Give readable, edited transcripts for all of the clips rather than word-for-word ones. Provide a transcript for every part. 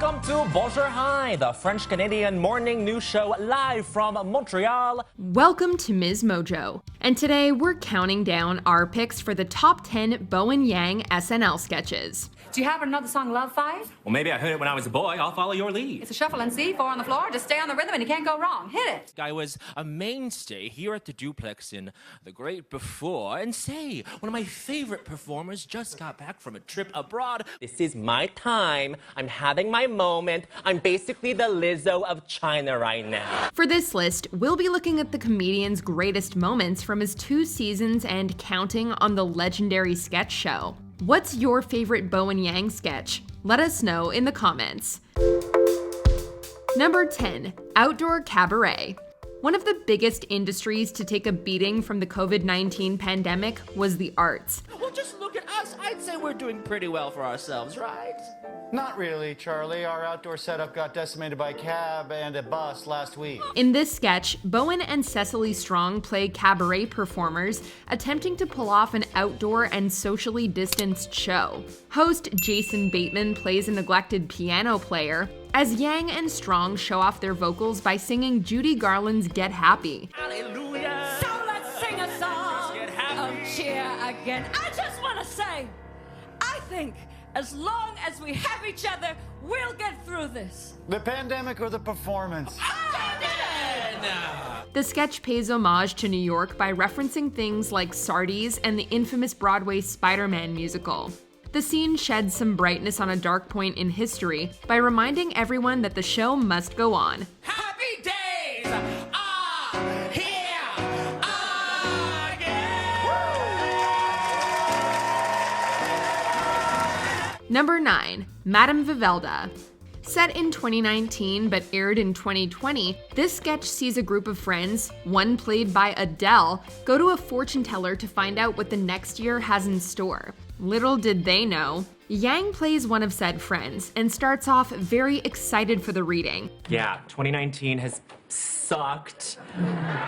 Welcome to Bonjour-Hi, the French-Canadian morning news show live from Montreal. Welcome to MsMojo, and today we're counting down our picks for the top 10 Bowen Yang SNL sketches. Do you happen to know the song Love 5? Well, maybe I heard it when I was a boy. I'll follow your lead. It's a shuffle and C, 4 on the floor. Just stay on the rhythm and you can't go wrong. Hit it. I was a mainstay here at the Duplex in the great before. And say, one of my favorite performers just got back from a trip abroad. This is my time. I'm having my moment. I'm basically the Lizzo of China right now. For this list, we'll be looking at the comedian's greatest moments from his 2 seasons and counting on the legendary sketch show. What's your favorite Bowen Yang sketch? Let us know in the comments. Number 10, Outdoor Cabaret. One of the biggest industries to take a beating from the COVID-19 pandemic was the arts. Well, just look at us. I'd say we're doing pretty well for ourselves, right? Not really, Charlie. Our outdoor setup got decimated by a cab and a bus last week. In this sketch, Bowen and Cecily Strong play cabaret performers attempting to pull off an outdoor and socially distanced show. Host Jason Bateman plays a neglected piano player, as Yang and Strong show off their vocals by singing Judy Garland's Get Happy. Hallelujah. So let's sing a song of cheer again. I just want to say, I think as long as we have each other, we'll get through this. The pandemic or the performance? The sketch pays homage to New York by referencing things like Sardi's and the infamous Broadway Spider-Man musical. The scene sheds some brightness on a dark point in history by reminding everyone that the show must go on. Happy days are here again. Number 9, Madame Vivelda. Set in 2019 but aired in 2020, this sketch sees a group of friends, one played by Adele, go to a fortune teller to find out what the next year has in store. Little did they know, Yang plays one of said friends and starts off very excited for the reading. Yeah, 2019 has sucked,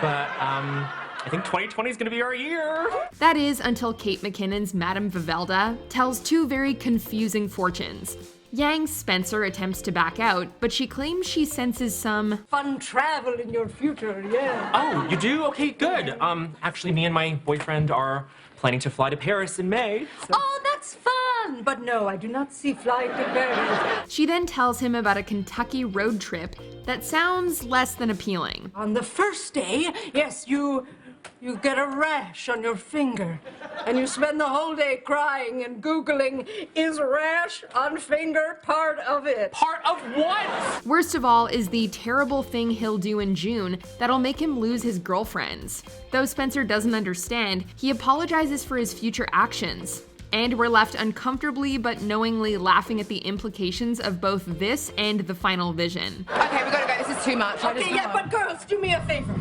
but I think 2020 is gonna be our year. That is until Kate McKinnon's Madame Vivelda tells 2 very confusing fortunes. Yang's Spencer attempts to back out, but she claims she senses some Fun travel in your future, yeah. Oh, you do? Okay, good. Actually, me and my boyfriend are planning to fly to Paris in May. So. Oh, that's fun. But no, I do not see flying to Paris. She then tells him about a Kentucky road trip that sounds less than appealing. On the first day, yes, you get a rash on your finger, and you spend the whole day crying and Googling, is rash on finger part of it? Part of what? Worst of all is the terrible thing he'll do in June that'll make him lose his girlfriends. Though Spencer doesn't understand, he apologizes for his future actions. And we're left uncomfortably but knowingly laughing at the implications of both this and the final vision. Okay, we gotta go. This is too much. Okay, yeah, but girls, do me a favor.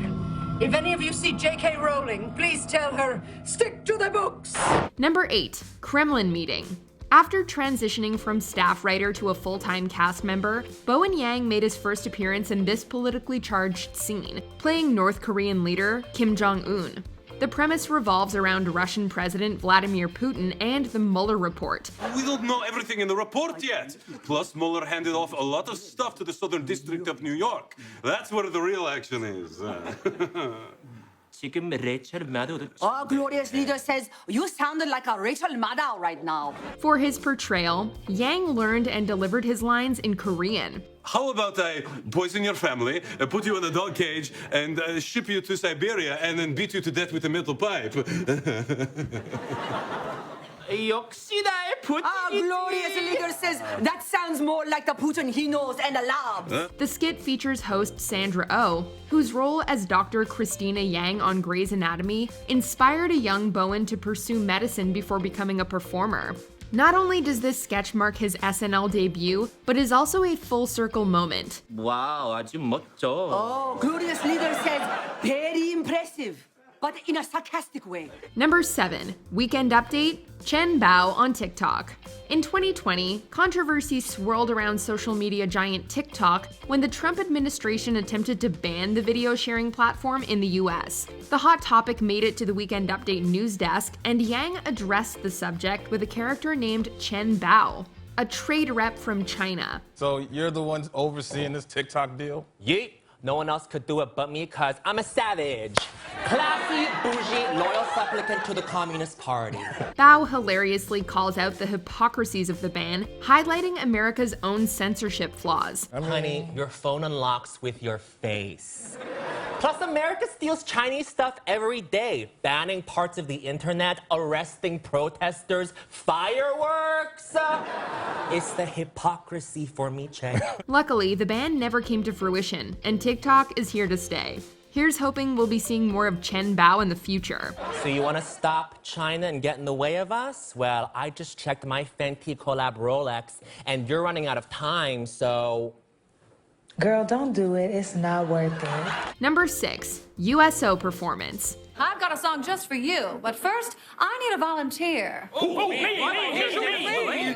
If any of you see J.K. Rowling, please tell her, stick to the books. Number 8, Kremlin Meeting. After transitioning from staff writer to a full-time cast member, Bowen Yang made his first appearance in this politically charged scene, playing North Korean leader Kim Jong-un. The premise revolves around Russian President Vladimir Putin and the Mueller report. We don't know everything in the report yet. Plus, Mueller handed off a lot of stuff to the Southern District of New York. That's where the real action is. Oh, glorious leader says, you sounded like a Rachel Maddow right now. For his portrayal, Yang learned and delivered his lines in Korean. How about I poison your family, put you in a dog cage, and ship you to Siberia, and then beat you to death with a metal pipe? Glorious leader says, that sounds more like the Putin he knows and loves. The skit features host Sandra Oh, whose role as Dr. Christina Yang on Grey's Anatomy inspired a young Bowen to pursue medicine before becoming a performer. Not only does this sketch mark his SNL debut, but is also a full circle moment. Wow, 아주 멋져. Oh, glorious leader says, very impressive, but in a sarcastic way. Number 7, Weekend Update, Chen Bao on TikTok. In 2020, controversy swirled around social media giant TikTok when the Trump administration attempted to ban the video sharing platform in the US. The hot topic made it to the Weekend Update news desk, and Yang addressed the subject with a character named Chen Bao. a trade rep from China. So you're the one overseeing this TikTok deal? Yeet. No one else could do it but me, cause I'm a savage. Classy, bougie, loyal supplicant to the Communist Party. Bao hilariously calls out the hypocrisies of the ban, highlighting America's own censorship flaws. Honey, your phone unlocks with your face. Plus, America steals Chinese stuff every day, banning parts of the internet, arresting protesters, fireworks. It's the hypocrisy for me, Che. Luckily, the ban never came to fruition, and TikTok is here to stay. Here's hoping we'll be seeing more of Chen Bao in the future. So you want to stop China and get in the way of us? Well, I just checked my Fenty collab Rolex, and you're running out of time, so... Girl, don't do it. It's not worth it. Number 6, USO performance. I've got a song just for you, but first, I need a volunteer. Me.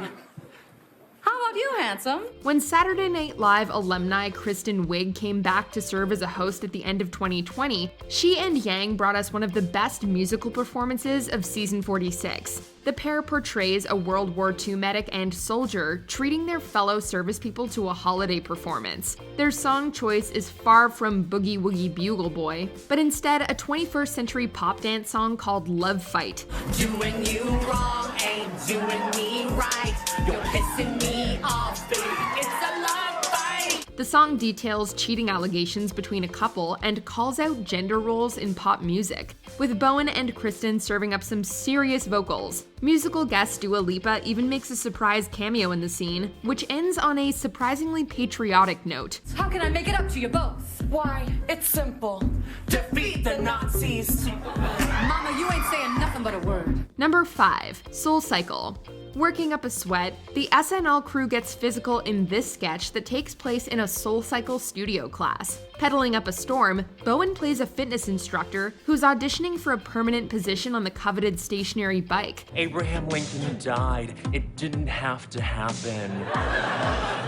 How about you, handsome? When Saturday Night Live alumni Kristen Wiig came back to serve as a host at the end of 2020, she and Yang brought us one of the best musical performances of season 46. The pair portrays a World War II medic and soldier treating their fellow service people to a holiday performance. Their song choice is far from Boogie Woogie Bugle Boy, but instead a 21st century pop dance song called Love Fight. Doing you wrong ain't doing me right. You're pissing me off, baby. It's a love fight. The song details cheating allegations between a couple and calls out gender roles in pop music, with Bowen and Kristen serving up some serious vocals. Musical guest Dua Lipa even makes a surprise cameo in the scene, which ends on a surprisingly patriotic note. How can I make it up to you both? Why, it's simple. Defeat the Nazis. Mama, you ain't saying nothing but a word. Number 5, SoulCycle. Working up a sweat, the SNL crew gets physical in this sketch that takes place in a SoulCycle studio class. Pedaling up a storm, Bowen plays a fitness instructor who's auditioning for a permanent position on the coveted stationary bike. Abraham Lincoln died. It didn't have to happen.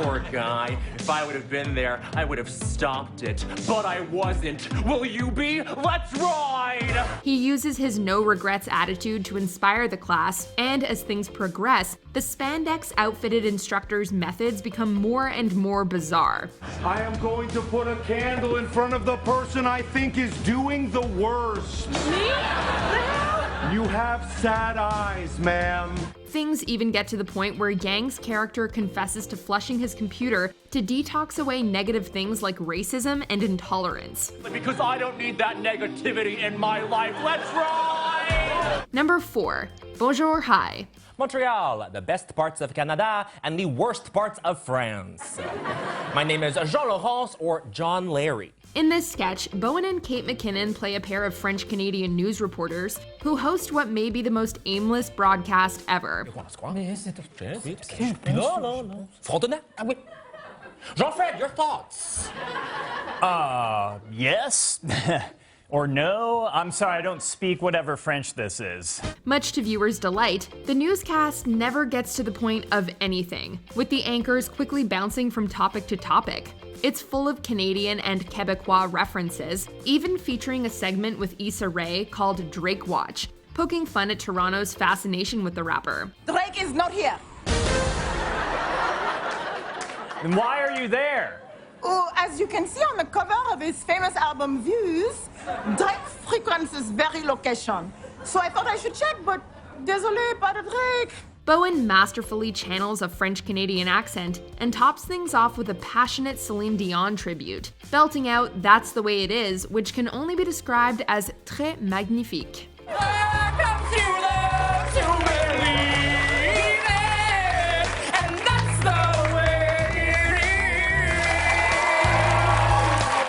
Poor guy. If I would have been there, I would have stopped it. But I wasn't. Will you be? Let's ride! He uses his no-regrets attitude to inspire the class, and as things progress, the spandex-outfitted instructor's methods become more and more bizarre. I am going to put a candle in front of the person I think is doing the worst. Me? You have sad eyes, ma'am. Things even get to the point where Yang's character confesses to flushing his computer to detox away negative things like racism and intolerance. Because I don't need that negativity in my life. Let's ride! Number 4, Bonjour-Hi. Montreal, the best parts of Canada and the worst parts of France. My name is Jean-Laurence or John Larry. In this sketch, Bowen and Kate McKinnon play a pair of French-Canadian news reporters who host what may be the most aimless broadcast ever. Jean-Fred, your thoughts? Yes. Or no, I'm sorry, I don't speak whatever French this is. Much to viewers' delight, the newscast never gets to the point of anything, with the anchors quickly bouncing from topic to topic. It's full of Canadian and Quebecois references, even featuring a segment with Issa Rae called Drake Watch, poking fun at Toronto's fascination with the rapper. Drake is not here. Then why are you there? Oh, as you can see on the cover of his famous album Views, Drake frequents this very location. So I thought I should check, but désolé, pas de Drake. Bowen masterfully channels a French-Canadian accent and tops things off with a passionate Celine Dion tribute, belting out That's the Way It Is, which can only be described as très magnifique.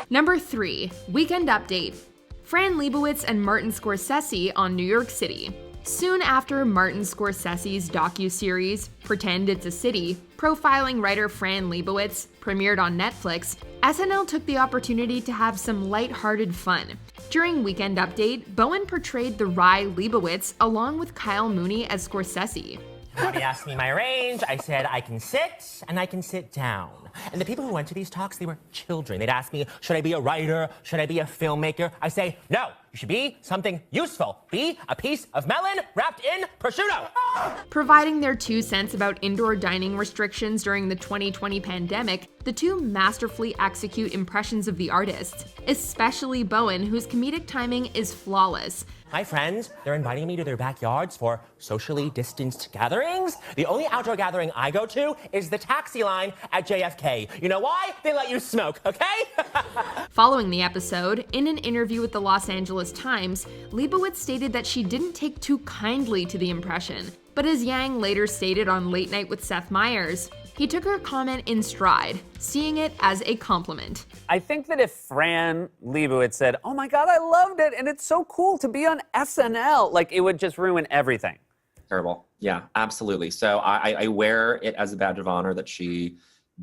Number 3, Weekend Update. Fran Lebowitz and Martin Scorsese on New York City. Soon after Martin Scorsese's docuseries, Pretend It's a City, profiling writer Fran Lebowitz, premiered on Netflix, SNL took the opportunity to have some lighthearted fun. During Weekend Update, Bowen portrayed the wry Lebowitz along with Kyle Mooney as Scorsese. Somebody asked me my range. I said I can sit and I can sit down. And the people who went to these talks, they were children. They'd ask me, should I be a writer? Should I be a filmmaker? I say, no, you You should be something useful. Be a piece of melon wrapped in prosciutto. Providing their 2 cents about indoor dining restrictions during the 2020 pandemic, the two masterfully execute impressions of the artists, especially Bowen, whose comedic timing is flawless. My friends, they're inviting me to their backyards for socially distanced gatherings. The only outdoor gathering I go to is the taxi line at JFK. You know why? They let you smoke, okay? Following the episode, in an interview with the Los Angeles Times, Leibowitz stated that she didn't take too kindly to the impression. But as Yang later stated on Late Night with Seth Meyers, he took her comment in stride, seeing it as a compliment. I think that if Fran Lebowitz said, "Oh my God, I loved it, and it's so cool to be on SNL," like, it would just ruin everything. Terrible. Yeah, absolutely. So I wear it as a badge of honor that she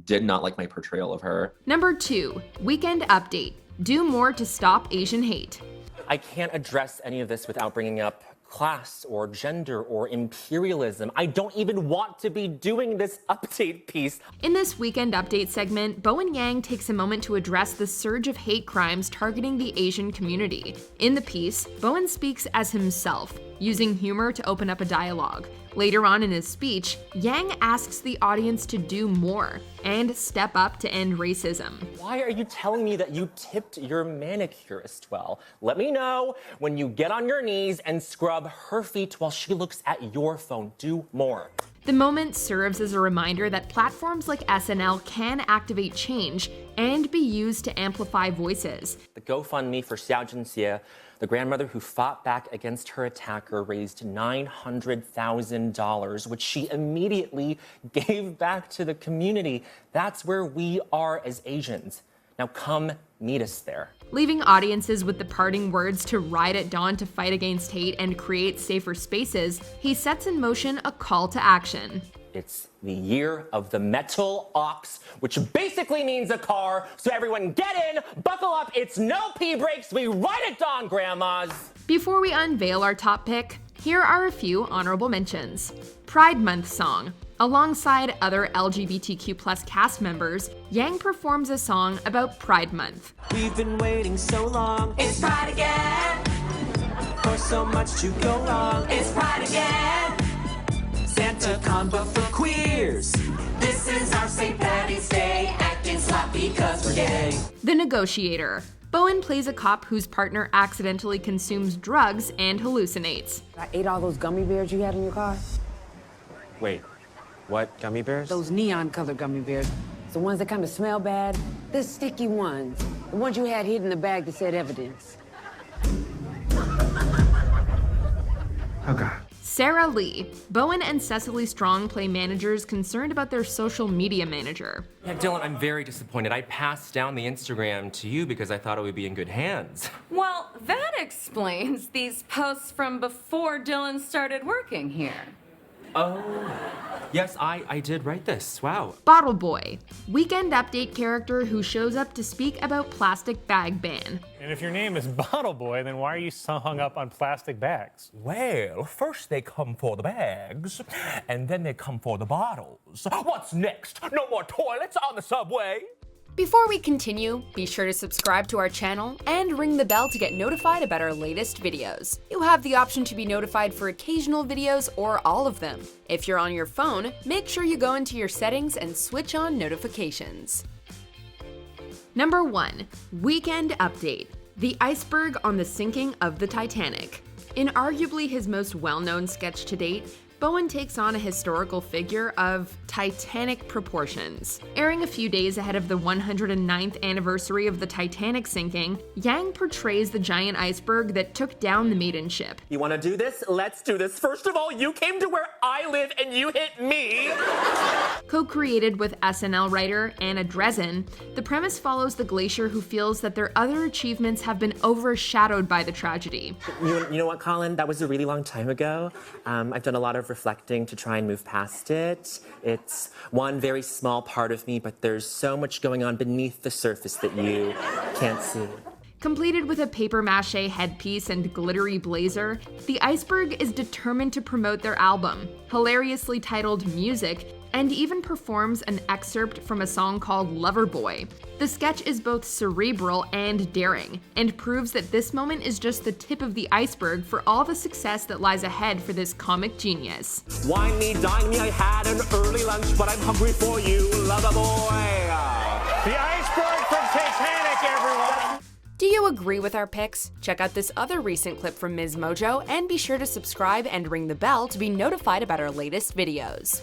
did not like my portrayal of her. Number 2, Weekend Update. Do more to stop Asian hate. I can't address any of this without bringing up class or gender or imperialism. I don't even want to be doing this update piece. In this Weekend Update segment, Bowen Yang takes a moment to address the surge of hate crimes targeting the Asian community. In the piece, Bowen speaks as himself, using humor to open up a dialogue. Later on in his speech, Yang asks the audience to do more and step up to end racism. Why are you telling me that you tipped your manicurist well? Let me know when you get on your knees and scrub her feet while she looks at your phone. Do more. The moment serves as a reminder that platforms like SNL can activate change and be used to amplify voices. The GoFundMe for Xiao Junxie, the grandmother who fought back against her attacker, raised $900,000, which she immediately gave back to the community. That's where we are as Asians. Now come meet us there. Leaving audiences with the parting words to ride at dawn to fight against hate and create safer spaces, he sets in motion a call to action. It's the year of the metal ox, which basically means a car. So everyone get in, buckle up, it's no pee breaks, we ride at dawn, grandmas. Before we unveil our top pick, here are a few honorable mentions. Pride Month song. Alongside other LGBTQ+ cast members, Yang performs a song about Pride Month. We've been waiting so long. It's Pride again. For so much to go wrong. It's Pride again. Santa con but for queers. This is our St. Patty's Day. Acting sloppy because we're gay. The Negotiator. Bowen plays a cop whose partner accidentally consumes drugs and hallucinates. I ate all those gummy bears you had in your car. Wait, what gummy bears? Those neon-colored gummy bears. The ones that kind of smell bad. The sticky ones. The ones you had hid in the bag that said evidence. Oh, God. Sarah Lee. Bowen and Cecily Strong play managers concerned about their social media manager. Yeah, Dylan, I'm very disappointed. I passed down the Instagram to you because I thought it would be in good hands. Well, that explains these posts from before Dylan started working here. Oh, yes, I did write this. Wow. Bottle Boy. Weekend Update character who shows up to speak about plastic bag ban. And if your name is Bottle Boy, then why are you so hung up on plastic bags? Well, first they come for the bags, and then they come for the bottles. What's next? No more toilets on the subway? Before we continue, be sure to subscribe to our channel and ring the bell to get notified about our latest videos. You have the option to be notified for occasional videos or all of them. If you're on your phone, make sure you go into your settings and switch on notifications. Number 1. Weekend Update. The iceberg on the sinking of the Titanic. In arguably his most well-known sketch to date, Bowen takes on a historical figure of Titanic proportions. Airing a few days ahead of the 109th anniversary of the Titanic sinking, Yang portrays the giant iceberg that took down the maiden ship. You want to do this? Let's do this. First of all, you came to where I live and you hit me. Co-created with SNL writer Anna Dresden, the premise follows the glacier who feels that their other achievements have been overshadowed by the tragedy. You know what, Colin? That was a really long time ago. I've done a lot of reflecting to try and move past it. It's one very small part of me, but there's so much going on beneath the surface that you can't see. Completed with a papier-mâché headpiece and glittery blazer, the iceberg is determined to promote their album. Hilariously titled Music, and even performs an excerpt from a song called Loverboy. The sketch is both cerebral and daring, and proves that this moment is just the tip of the iceberg for all the success that lies ahead for this comic genius. Wine me, dine me, I had an early lunch, but I'm hungry for you, Loverboy. The iceberg from Titanic, everyone! Do you agree with our picks? Check out this other recent clip from MsMojo, and be sure to subscribe and ring the bell to be notified about our latest videos.